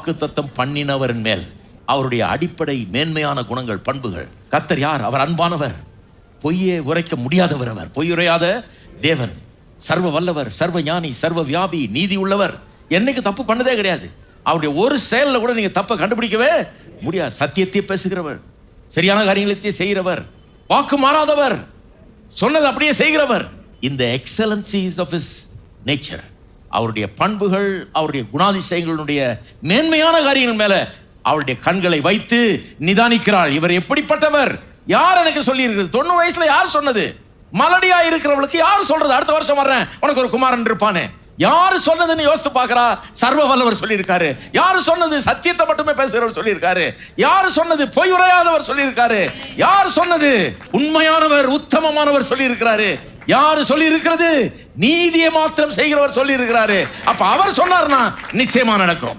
வாக்குத்தத்தம் பண்ணினவரின் மேல் அவருடைய அடிப்படை மேன்மையான குணங்கள், பண்புகள். கர்த்தர் யார்? அவர் அன்பானவர், பொய்யே உரைக்க முடியாதவர், அவர் பொய்யுரையாத தேவன், சர்வ வல்லவர், சர்வ ஞானி, சர்வ வியாபி, நீதி உள்ளவர், என்னைக்கு தப்பு பண்ணதே கிடையாது. அவருடைய ஒரு செயலில் கூட நீங்க தப்பை கண்டுபிடிக்கவே முடியாது. சத்தியத்தை பேசுகிறவர், சரியான காரியங்களை செய்கிறவர், வாக்கு மாறாதவர், சொன்னது அப்படியே செய்கிறவர். இந்த எக்ஸலன்சிஸ் ஆஃப் ஹிஸ் நேச்சர், அவருடைய பண்புகள், அவருடைய குணாதிசயங்களுடைய மேன்மையான காரியங்கள் மேல அவருடைய கண்களை வைத்து நிதானிக்கிறாள். இவர் எப்படிப்பட்டவர்? யார் எனக்கு சொல்லி இருக்குது? 90 வயசுல யார் சொன்னது? மலடியா இருக்கிறவளுக்கு யார் சொல்றது அடுத்த வருஷம் வர்றேன் உனக்கு ஒரு குமாரன் இருப்பானே? யாரு சொன்னதுன்னு யோசித்து பார்க்கிறா. சர்வ வல்லவர் சொல்லியிருக்காரு. யாரு சொன்னது? சத்தியத்தை மட்டுமே பேசுகிறவர் சொல்லியிருக்காரு. யாரு சொன்னது? பொய் உரையாதவர் சொல்லியிருக்காரு. யார் சொன்னது? உண்மையானவர், உத்தமமானவர் சொல்லியிருக்கிறாரு. யாரு சொல்லி இருக்கிறது? நீதியை மாத்திரம் செய்கிறவர் சொல்லி இருக்கிறாரு. அப்ப அவர் சொன்னார்னா நிச்சயமா நடக்கும்.